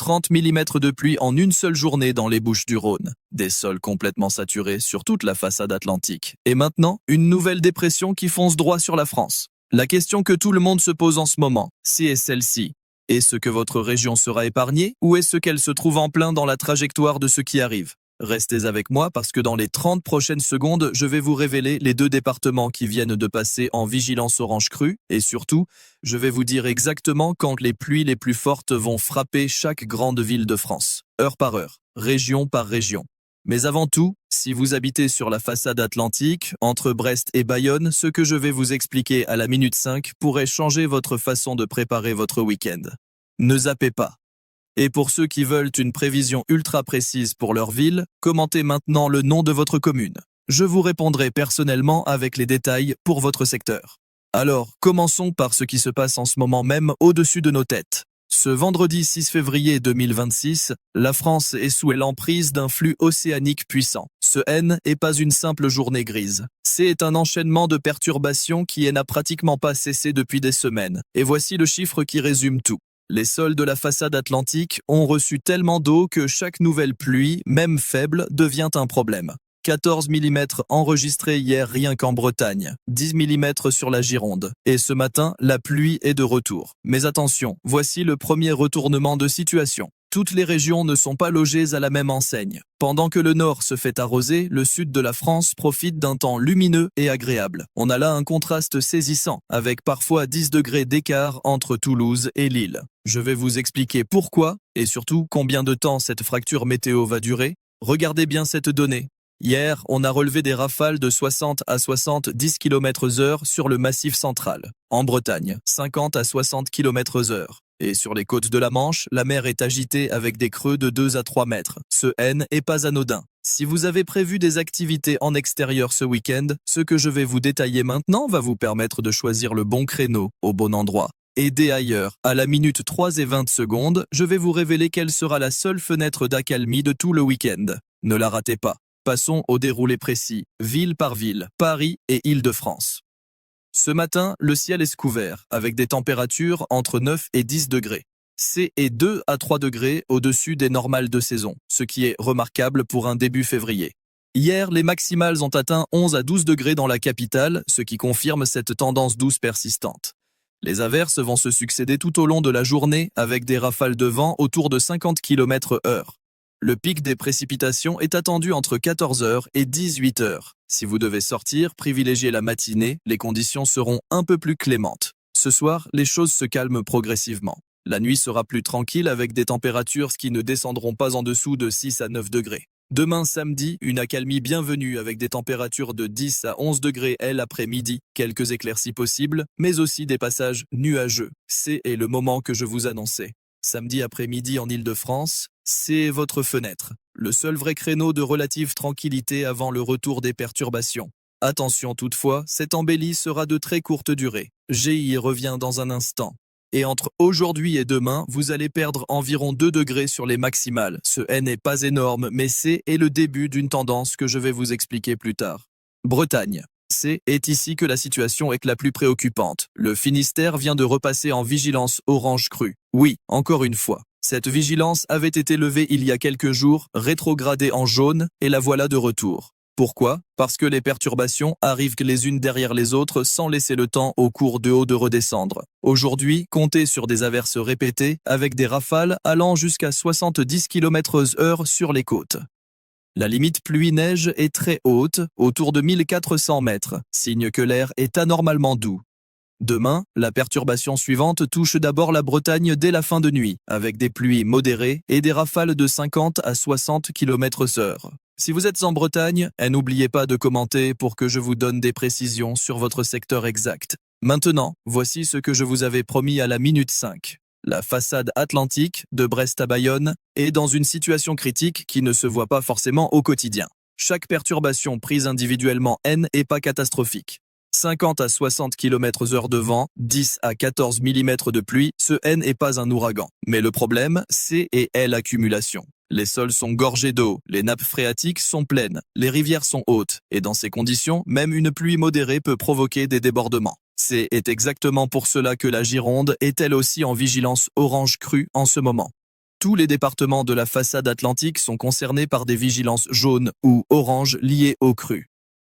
30 mm de pluie en une seule journée dans les Bouches-du-Rhône. Des sols complètement saturés sur toute la façade atlantique. Et maintenant, une nouvelle dépression qui fonce droit sur la France. La question que tout le monde se pose en ce moment, c'est celle-ci. Est-ce que votre région sera épargnée ou est-ce qu'elle se trouve en plein dans la trajectoire de ce qui arrive? Restez avec moi parce que dans les 30 prochaines secondes, je vais vous révéler les 2 départements qui viennent de passer en vigilance orange crue et surtout, je vais vous dire exactement quand les pluies les plus fortes vont frapper chaque grande ville de France, heure par heure, région par région. Mais avant tout, si vous habitez sur la façade atlantique, entre Brest et Bayonne, ce que je vais vous expliquer à la minute 5 pourrait changer votre façon de préparer votre week-end. Ne zappez pas. Et pour ceux qui veulent une prévision ultra précise pour leur ville, commentez maintenant le nom de votre commune. Je vous répondrai personnellement avec les détails pour votre secteur. Alors, commençons par ce qui se passe en ce moment même au-dessus de nos têtes. Ce vendredi 6 février 2026, la France est sous l'emprise d'un flux océanique puissant. Ce N n'est pas une simple journée grise. C'est un enchaînement de perturbations qui n'a pratiquement pas cessé depuis des semaines. Et voici le chiffre qui résume tout. Les sols de la façade atlantique ont reçu tellement d'eau que chaque nouvelle pluie, même faible, devient un problème. 14 mm enregistrés hier rien qu'en Bretagne, 10 mm sur la Gironde. Et ce matin, la pluie est de retour. Mais attention, voici le premier retournement de situation. Toutes les régions ne sont pas logées à la même enseigne. Pendant que le nord se fait arroser, le sud de la France profite d'un temps lumineux et agréable. On a là un contraste saisissant, avec parfois 10 degrés d'écart entre Toulouse et Lille. Je vais vous expliquer pourquoi, et surtout combien de temps cette fracture météo va durer. Regardez bien cette donnée. Hier, on a relevé des rafales de 60 à 70 km/h sur le Massif central. En Bretagne, 50 à 60 km/h. Et sur les côtes de la Manche, la mer est agitée avec des creux de 2 à 3 mètres. Ce N est pas anodin. Si vous avez prévu des activités en extérieur ce week-end, ce que je vais vous détailler maintenant va vous permettre de choisir le bon créneau au bon endroit. Et dès ailleurs, à la minute 3 et 20 secondes, je vais vous révéler quelle sera la seule fenêtre d'accalmie de tout le week-end. Ne la ratez pas. Passons au déroulé précis, ville par ville, Paris et Île-de-France. Ce matin, le ciel est couvert, avec des températures entre 9 et 10 degrés. C'est 2 à 3 degrés au-dessus des normales de saison, ce qui est remarquable pour un début février. Hier, les maximales ont atteint 11 à 12 degrés dans la capitale, ce qui confirme cette tendance douce persistante. Les averses vont se succéder tout au long de la journée, avec des rafales de vent autour de 50 km/h. Le pic des précipitations est attendu entre 14h et 18h. Si vous devez sortir, privilégiez la matinée, les conditions seront un peu plus clémentes. Ce soir, les choses se calment progressivement. La nuit sera plus tranquille avec des températures qui ne descendront pas en dessous de 6 à 9 degrés. Demain samedi, une accalmie bienvenue avec des températures de 10 à 11 degrés l'après-midi, quelques éclaircies possibles, mais aussi des passages nuageux. C'est le moment que je vous annonçais. Samedi après-midi en Île-de-France, c'est votre fenêtre, le seul vrai créneau de relative tranquillité avant le retour des perturbations. Attention toutefois, cette embellie sera de très courte durée. Y revient dans un instant. Et entre aujourd'hui et demain, vous allez perdre environ 2 degrés sur les maximales. Ce N n'est pas énorme, mais c'est le début d'une tendance que je vais vous expliquer plus tard. Bretagne. C'est ici que la situation est la plus préoccupante. Le Finistère vient de repasser en vigilance orange crue. Oui, encore une fois. Cette vigilance avait été levée il y a quelques jours, rétrogradée en jaune, et la voilà de retour. Pourquoi? Parce que les perturbations arrivent les unes derrière les autres sans laisser le temps au cours de haut de redescendre. Aujourd'hui, comptez sur des averses répétées avec des rafales allant jusqu'à 70 km/h sur les côtes. La limite pluie-neige est très haute, autour de 1400 mètres, signe que l'air est anormalement doux. Demain, la perturbation suivante touche d'abord la Bretagne dès la fin de nuit, avec des pluies modérées et des rafales de 50 à 60 km/h. Si vous êtes en Bretagne, n'oubliez pas de commenter pour que je vous donne des précisions sur votre secteur exact. Maintenant, voici ce que je vous avais promis à la minute 5. La façade atlantique, de Brest à Bayonne, est dans une situation critique qui ne se voit pas forcément au quotidien. Chaque perturbation prise individuellement n'est pas catastrophique. 50 à 60 km/h de vent, 10 à 14 mm de pluie, ce N n'est pas un ouragan. Mais le problème, c'est l'accumulation. Les sols sont gorgés d'eau, les nappes phréatiques sont pleines, les rivières sont hautes, et dans ces conditions, même une pluie modérée peut provoquer des débordements. C'est exactement pour cela que la Gironde est elle aussi en vigilance orange crue en ce moment. Tous les départements de la façade atlantique sont concernés par des vigilances jaunes ou oranges liées aux crues.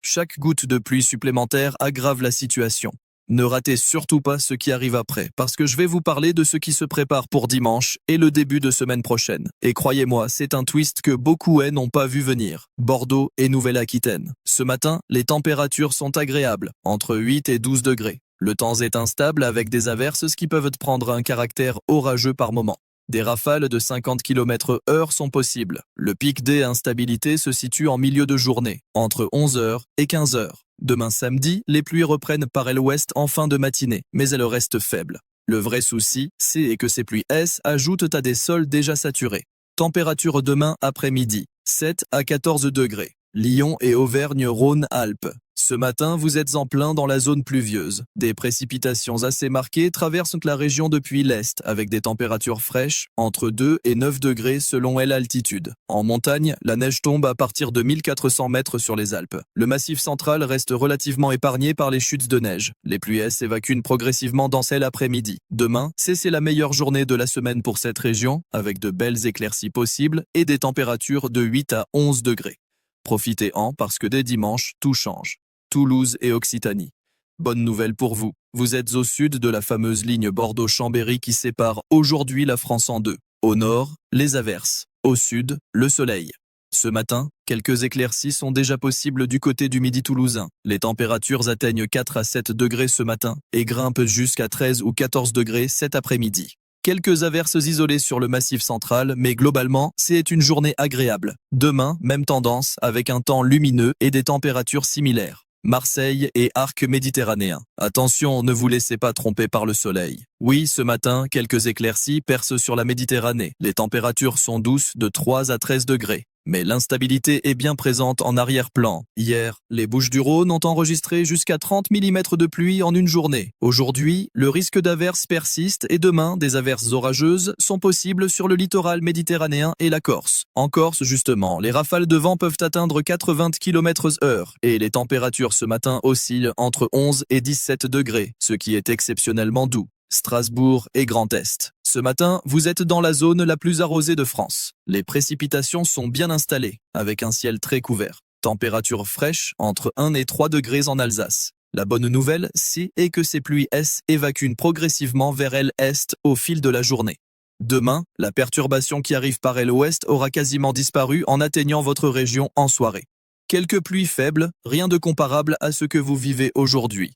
Chaque goutte de pluie supplémentaire aggrave la situation. Ne ratez surtout pas ce qui arrive après, parce que je vais vous parler de ce qui se prépare pour dimanche et le début de semaine prochaine. Et croyez-moi, c'est un twist que beaucoup n'ont pas vu venir. Bordeaux et Nouvelle-Aquitaine. Ce matin, les températures sont agréables, entre 8 et 12 degrés. Le temps est instable avec des averses qui peuvent prendre un caractère orageux par moment. Des rafales de 50 km/h sont possibles. Le pic des instabilités se situe en milieu de journée, entre 11h et 15h. Demain samedi, les pluies reprennent par l'ouest en fin de matinée, mais elles restent faibles. Le vrai souci, c'est que ces pluies ajoutent à des sols déjà saturés. Température demain après-midi, 7 à 14 degrés. Lyon et Auvergne-Rhône-Alpes. Ce matin, vous êtes en plein dans la zone pluvieuse. Des précipitations assez marquées traversent la région depuis l'est, avec des températures fraîches, entre 2 et 9 degrés selon l'altitude. En montagne, la neige tombe à partir de 1400 mètres sur les Alpes. Le massif central reste relativement épargné par les chutes de neige. Les pluies s'évacuent progressivement dans celle après-midi. Demain, c'est la meilleure journée de la semaine pour cette région, avec de belles éclaircies possibles et des températures de 8 à 11 degrés. Profitez-en parce que dès dimanche, tout change. Toulouse et Occitanie. Bonne nouvelle pour vous, vous êtes au sud de la fameuse ligne Bordeaux-Chambéry qui sépare aujourd'hui la France en deux. Au nord, les averses. Au sud, le soleil. Ce matin, quelques éclaircies sont déjà possibles du côté du midi toulousain. Les températures atteignent 4 à 7 degrés ce matin et grimpent jusqu'à 13 ou 14 degrés cet après-midi. Quelques averses isolées sur le massif central, mais globalement, c'est une journée agréable. Demain, même tendance, avec un temps lumineux et des températures similaires. Marseille et arc méditerranéen. Attention, ne vous laissez pas tromper par le soleil. Oui, ce matin, quelques éclaircies percent sur la Méditerranée. Les températures sont douces de 3 à 13 degrés. Mais l'instabilité est bien présente en arrière-plan. Hier, les Bouches-du-Rhône ont enregistré jusqu'à 30 mm de pluie en une journée. Aujourd'hui, le risque d'averses persiste et demain, des averses orageuses sont possibles sur le littoral méditerranéen et la Corse. En Corse, justement, les rafales de vent peuvent atteindre 80 km/h et les températures ce matin oscillent entre 11 et 17 degrés, ce qui est exceptionnellement doux. Strasbourg et Grand Est. Ce matin, vous êtes dans la zone la plus arrosée de France. Les précipitations sont bien installées, avec un ciel très couvert. Température fraîche, entre 1 et 3 degrés en Alsace. La bonne nouvelle, c'est que ces pluies évacuent progressivement vers l'est au fil de la journée. Demain, la perturbation qui arrive par l'ouest aura quasiment disparu en atteignant votre région en soirée. Quelques pluies faibles, rien de comparable à ce que vous vivez aujourd'hui.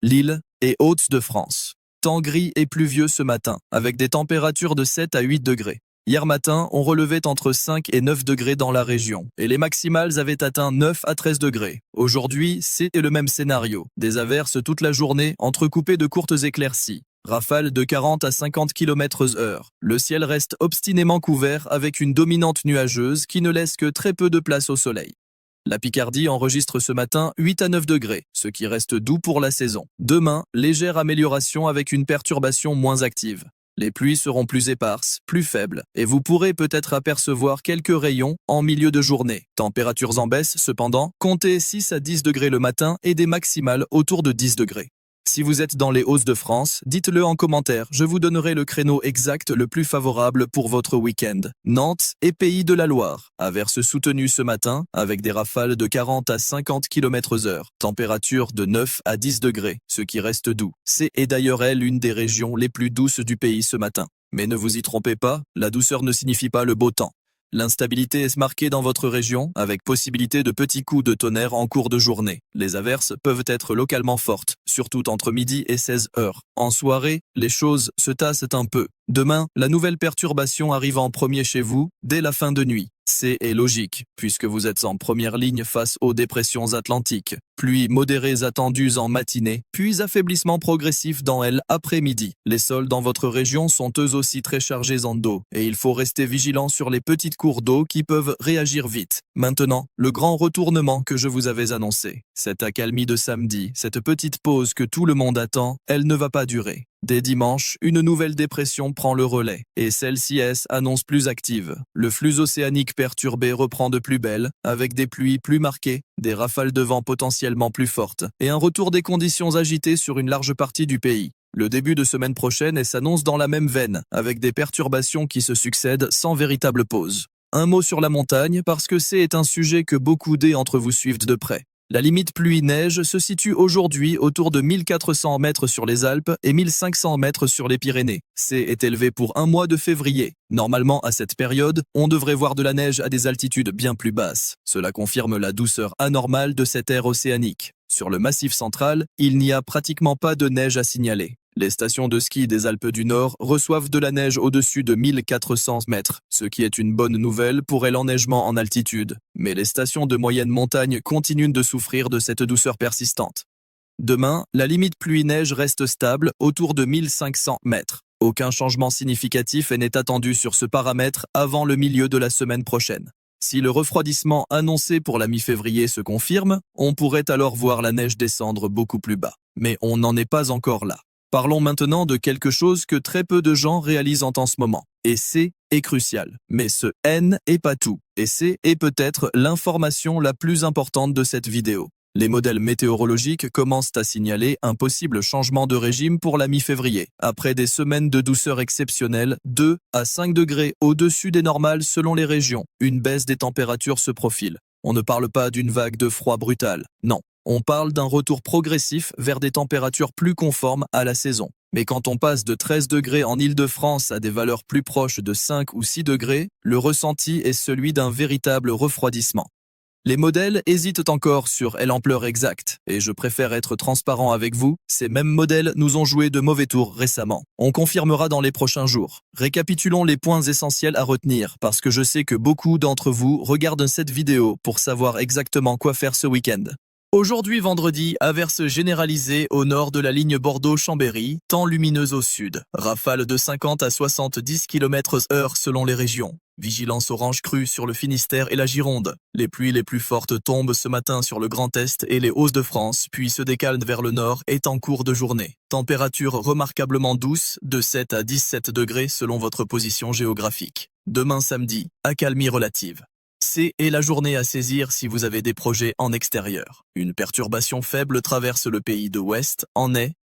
Lille et Hauts-de-France. Temps gris et pluvieux ce matin, avec des températures de 7 à 8 degrés. Hier matin, on relevait entre 5 et 9 degrés dans la région, et les maximales avaient atteint 9 à 13 degrés. Aujourd'hui, c'est le même scénario. Des averses toute la journée, entrecoupées de courtes éclaircies. Rafales de 40 à 50 km/h. Le ciel reste obstinément couvert avec une dominante nuageuse qui ne laisse que très peu de place au soleil. La Picardie enregistre ce matin 8 à 9 degrés, ce qui reste doux pour la saison. Demain, légère amélioration avec une perturbation moins active. Les pluies seront plus éparses, plus faibles, et vous pourrez peut-être apercevoir quelques rayons en milieu de journée. Températures en baisse cependant, comptez 6 à 10 degrés le matin et des maximales autour de 10 degrés. Si vous êtes dans les Hauts-de-France, dites-le en commentaire, je vous donnerai le créneau exact le plus favorable pour votre week-end. Nantes et Pays de la Loire. Averses soutenues ce matin, avec des rafales de 40 à 50 km/h. Température de 9 à 10 degrés, ce qui reste doux. C'est d'ailleurs l'une des régions les plus douces du pays ce matin. Mais ne vous y trompez pas, la douceur ne signifie pas le beau temps. L'instabilité est marquée dans votre région, avec possibilité de petits coups de tonnerre en cours de journée. Les averses peuvent être localement fortes, surtout entre midi et 16h. En soirée, les choses se tassent un peu. Demain, la nouvelle perturbation arrive en premier chez vous, dès la fin de nuit. C'est logique, puisque vous êtes en première ligne face aux dépressions atlantiques. Pluies modérées attendues en matinée, puis affaiblissement progressif dans l'après-midi. Les sols dans votre région sont eux aussi très chargés en eau, et il faut rester vigilant sur les petites cours d'eau qui peuvent réagir vite. Maintenant, le grand retournement que je vous avais annoncé. Cette accalmie de samedi, cette petite pause que tout le monde attend, elle ne va pas durer. Dès dimanche, une nouvelle dépression prend le relais, et celle-ci annonce plus active. Le flux océanique perturbé reprend de plus belle, avec des pluies plus marquées, des rafales de vent potentiellement plus fortes, et un retour des conditions agitées sur une large partie du pays. Le début de semaine prochaine s'annonce dans la même veine, avec des perturbations qui se succèdent sans véritable pause. Un mot sur la montagne, parce que c'est un sujet que beaucoup d'entre vous suivent de près. La limite pluie-neige se situe aujourd'hui autour de 1400 mètres sur les Alpes et 1500 mètres sur les Pyrénées. Est élevé pour un mois de février. Normalement, à cette période, on devrait voir de la neige à des altitudes bien plus basses. Cela confirme la douceur anormale de cette aire océanique. Sur le Massif central, il n'y a pratiquement pas de neige à signaler. Les stations de ski des Alpes du Nord reçoivent de la neige au-dessus de 1400 mètres, ce qui est une bonne nouvelle pour l'enneigement en altitude. Mais les stations de moyenne montagne continuent de souffrir de cette douceur persistante. Demain, la limite pluie-neige reste stable autour de 1500 mètres. Aucun changement significatif n'est attendu sur ce paramètre avant le milieu de la semaine prochaine. Si le refroidissement annoncé pour la mi-février se confirme, on pourrait alors voir la neige descendre beaucoup plus bas. Mais on n'en est pas encore là. Parlons maintenant de quelque chose que très peu de gens réalisent en ce moment. Et c'est crucial. Mais ce n'est pas tout. Et c'est peut-être l'information la plus importante de cette vidéo. Les modèles météorologiques commencent à signaler un possible changement de régime pour la mi-février. Après des semaines de douceur exceptionnelle, 2 à 5 degrés au-dessus des normales selon les régions, une baisse des températures se profile. On ne parle pas d'une vague de froid brutal. Non. On parle d'un retour progressif vers des températures plus conformes à la saison. Mais quand on passe de 13 degrés en Île-de-France à des valeurs plus proches de 5 ou 6 degrés, le ressenti est celui d'un véritable refroidissement. Les modèles hésitent encore sur l'ampleur exacte, et je préfère être transparent avec vous, ces mêmes modèles nous ont joué de mauvais tours récemment. On confirmera dans les prochains jours. Récapitulons les points essentiels à retenir, parce que je sais que beaucoup d'entre vous regardent cette vidéo pour savoir exactement quoi faire ce week-end. Aujourd'hui vendredi, averse généralisée au nord de la ligne Bordeaux-Chambéry, temps lumineuse au sud, rafale de 50 à 70 km/h selon les régions. Vigilance orange crue sur le Finistère et la Gironde. Les pluies les plus fortes tombent ce matin sur le Grand Est et les Hauts-de-France, puis se décalent vers le nord et en cours de journée. Température remarquablement douce, de 7 à 17 degrés selon votre position géographique. Demain samedi, accalmie relative. C'est la journée à saisir si vous avez des projets en extérieur. Une perturbation faible traverse le pays de l'Ouest,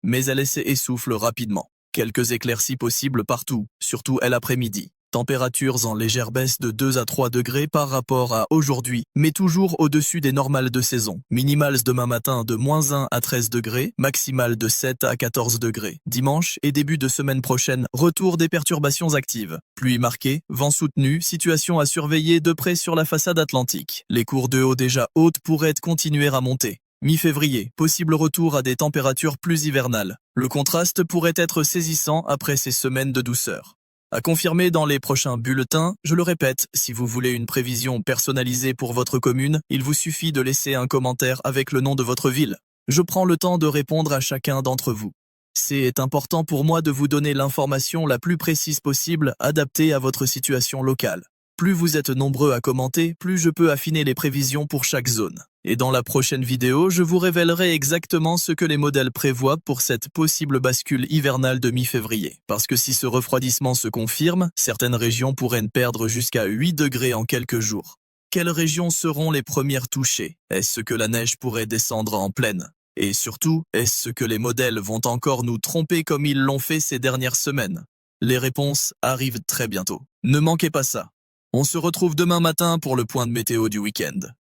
mais elle essouffle rapidement. Quelques éclaircies possibles partout, surtout l'après-midi. Températures en légère baisse de 2 à 3 degrés par rapport à aujourd'hui, mais toujours au-dessus des normales de saison. Minimales demain matin de -1 à 13 degrés, maximales de 7 à 14 degrés. Dimanche et début de semaine prochaine, retour des perturbations actives. Pluie marquée, vent soutenu, situation à surveiller de près sur la façade atlantique. Les cours de eau déjà hautes pourraient continuer à monter. Mi-février, possible retour à des températures plus hivernales. Le contraste pourrait être saisissant après ces semaines de douceur. À confirmer dans les prochains bulletins, je le répète, si vous voulez une prévision personnalisée pour votre commune, il vous suffit de laisser un commentaire avec le nom de votre ville. Je prends le temps de répondre à chacun d'entre vous. C'est important pour moi de vous donner l'information la plus précise possible, adaptée à votre situation locale. Plus vous êtes nombreux à commenter, plus je peux affiner les prévisions pour chaque zone. Et dans la prochaine vidéo, je vous révélerai exactement ce que les modèles prévoient pour cette possible bascule hivernale de mi-février. Parce que si ce refroidissement se confirme, certaines régions pourraient perdre jusqu'à 8 degrés en quelques jours. Quelles régions seront les premières touchées? Est-ce que la neige pourrait descendre en plaine? Et surtout, est-ce que les modèles vont encore nous tromper comme ils l'ont fait ces dernières semaines? Les réponses arrivent très bientôt. Ne manquez pas ça. On se retrouve demain matin pour le point de météo du week-end.